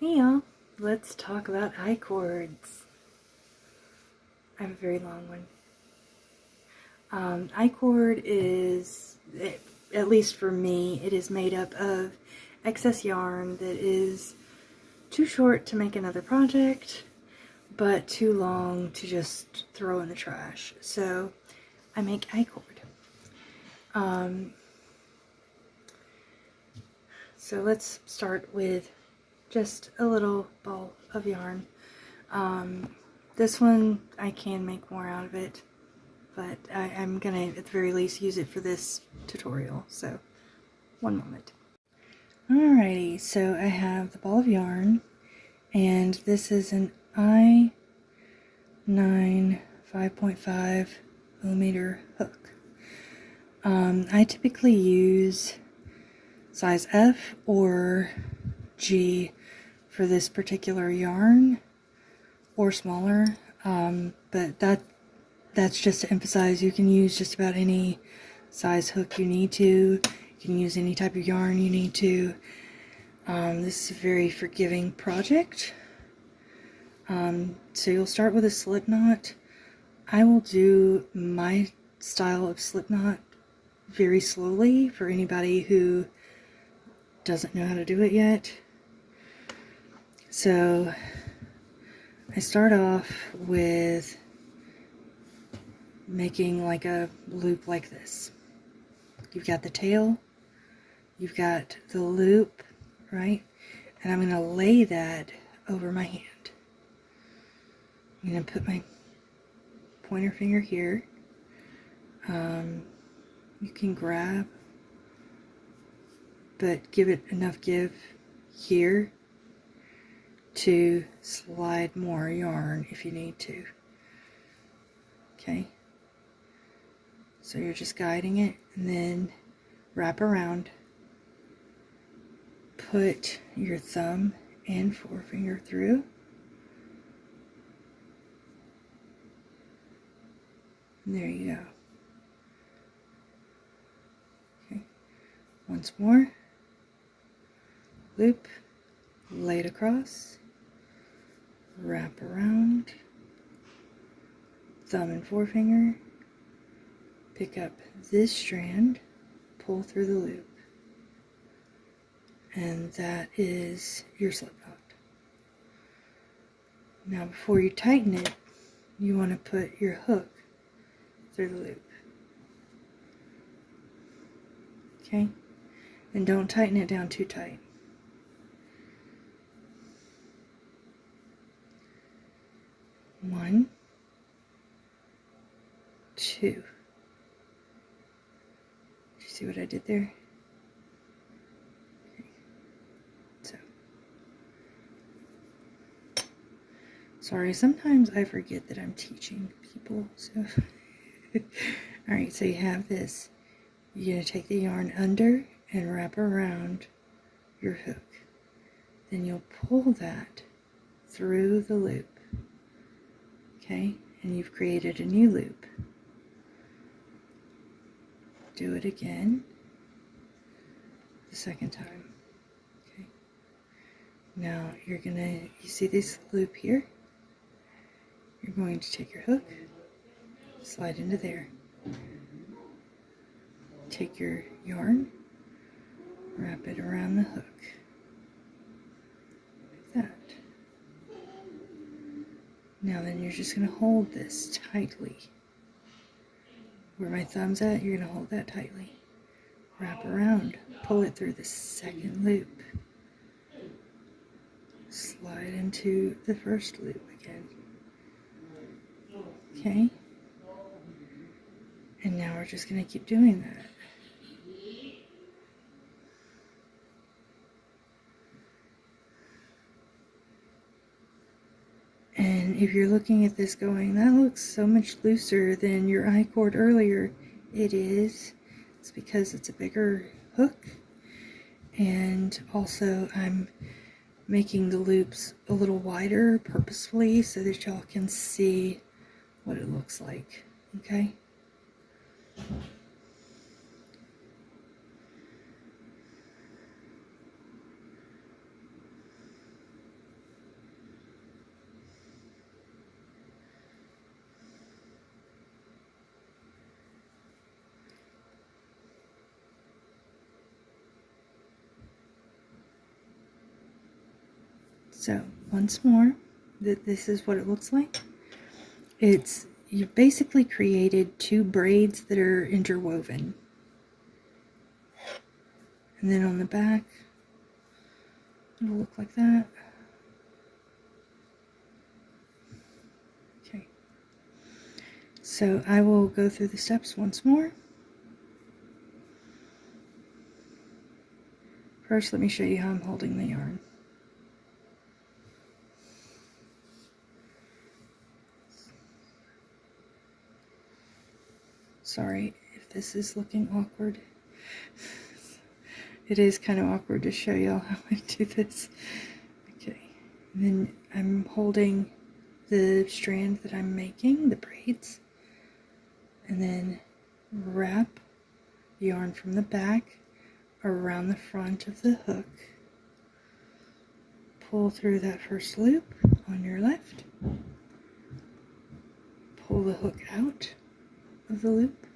Hey y'all, let's talk about icords. I have a very long one. Icord is, at least for me, it is made up of excess yarn that is too short to make another project, but too long to just throw in the trash. So I make icord. So let's start with just a little ball of yarn. This one, I can make more out of it, but I'm gonna at the very least use it for this tutorial, so one moment. Alrighty, so I have the ball of yarn, and this is an I9 5.5 millimeter hook. I typically use size F or G for this particular yarn, or smaller, but that's just to emphasize you can use just about any size hook you need to. You can use any type of yarn you need to. This is a very forgiving project. So you'll start with a slip knot. I will do my style of slip knot very slowly for anybody who doesn't know how to do it yet. So I start off with making like a loop like this. You've got the tail, you've got the loop, right? And I'm going to lay that over my hand. I'm going to put my pointer finger here. You can grab, but give it enough give here to slide more yarn if you need to. Okay, so you're just guiding it, and then wrap around, put your thumb and forefinger through, and there you go. Okay, once more, loop, lay it across, wrap around, thumb and forefinger, pick up this strand, pull through the loop, and that is your slip knot. Now before you tighten it, you want to put your hook through the loop. Okay? And don't tighten it down too tight. One, two. Did you see what I did there? Okay. So, sorry, sometimes I forget that I'm teaching people, so. Alright, so you have this. You're going to take the yarn under and wrap around your hook. Then you'll pull that through the loop. Okay, and you've created a new loop. Do it again the second time. Okay, now you see this loop here? You're going to take your hook, slide into there. Take your yarn, wrap it around the hook. Like that. Now then you're just going to hold this tightly. Where my thumb's at, you're going to hold that tightly. Wrap around, pull it through the second loop. Slide into the first loop again. Okay? And now we're just going to keep doing that. And if you're looking at this going, that looks so much looser than your icord earlier, it is. It's because it's a bigger hook. And also I'm making the loops a little wider purposefully so that y'all can see what it looks like. Okay? So once more, this is what it looks like. You've basically created two braids that are interwoven. And then on the back, it'll look like that. Okay. So I will go through the steps once more. First, let me show you how I'm holding the yarn. Sorry if this is looking awkward. It is kind of awkward to show y'all how I do this. Okay, and then I'm holding the strand that I'm making, the braids, and then wrap yarn from the back around the front of the hook. Pull through that first loop on your left. Pull the hook out of the loop.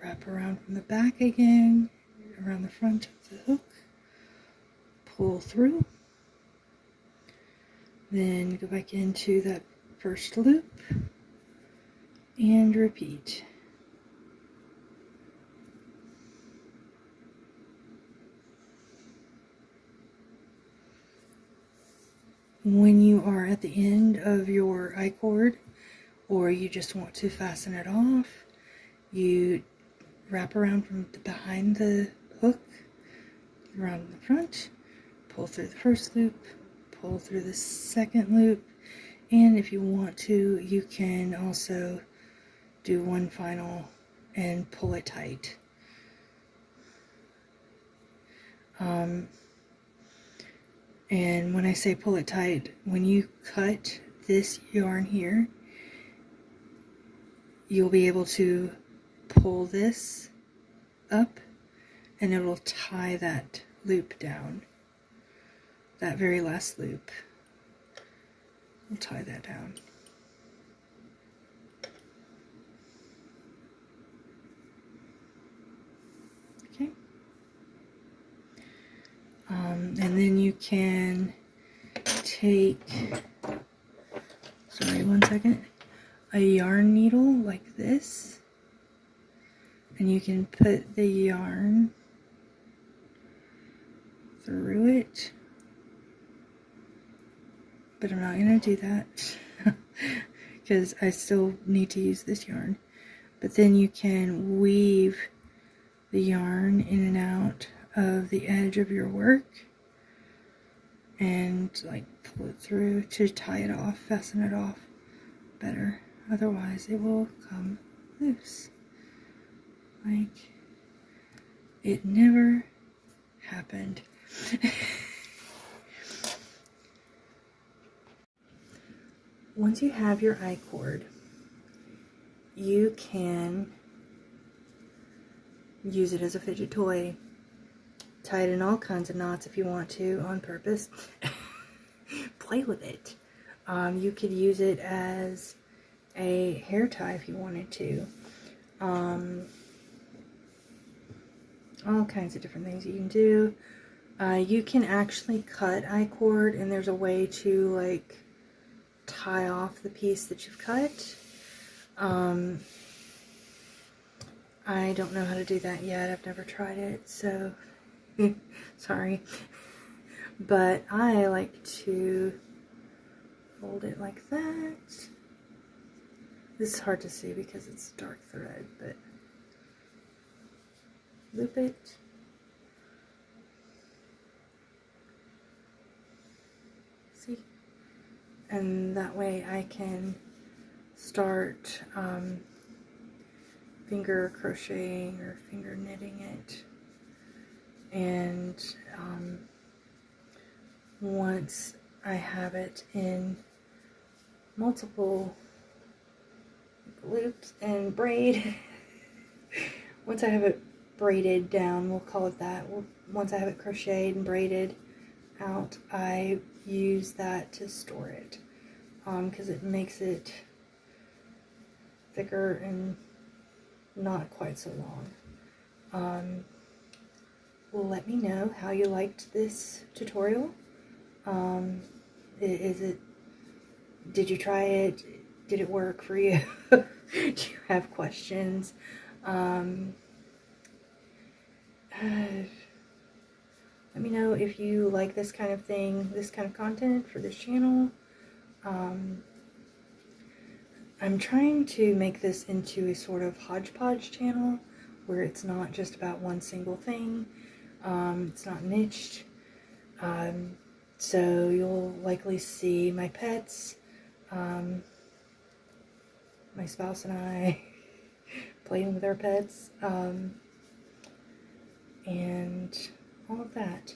Wrap around from the back again, around the front of the hook. Pull through. Then go back into that first loop and repeat. When you are at the end of your icord, or you just want to fasten it off, you wrap around from behind the hook, around the front, pull through the first loop, pull through the second loop, and if you want to, you can also do one final and pull it tight. And when I say pull it tight, when you cut this yarn here, you'll be able to pull this up and it will tie that loop down. That very last loop. We'll tie that down. Okay. And then you can take, sorry, one second, a yarn needle like this, and you can put the yarn through it, but I'm not going to do that because I still need to use this yarn. But then you can weave the yarn in and out of the edge of your work and like pull it through to tie it off, fasten it off better. Otherwise it will come loose. Like it never happened. Once you have your icord, you can use it as a fidget toy, tie it in all kinds of knots if you want to on purpose. Play with it. You could use it as a hair tie if you wanted to. All kinds of different things you can do. You can actually cut icord, and there's a way to like tie off the piece that you've cut. I don't know how to do that yet. I've never tried it, so sorry. But I like to fold it like that. This is hard to see because it's dark thread, but loop it. See? And that way I can start finger crocheting or finger knitting it. And once I have it in multiple loops and braid, once I have it braided down, we'll call it that. Once I have it crocheted and braided out, I use that to store it because it makes it thicker and not quite so long. Let me know how you liked this tutorial. Is it, did you try it? Did it work for you? Do you have questions? Let me know if you like this kind of thing, this kind of content for this channel. I'm trying to make this into a sort of hodgepodge channel where it's not just about one single thing. It's not niched. So you'll likely see my pets, my spouse and I playing with our pets, and all of that.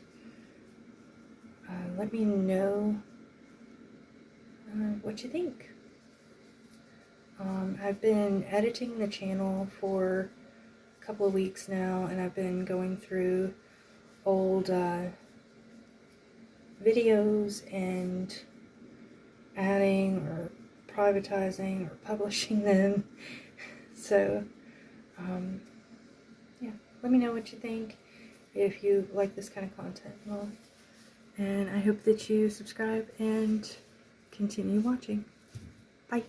Let me know what you think. I've been editing the channel for a couple of weeks now, and I've been going through old videos and adding or privatizing or publishing them. So yeah, let me know what you think, if you like this kind of content. Well, and I hope that you subscribe and continue watching. Bye.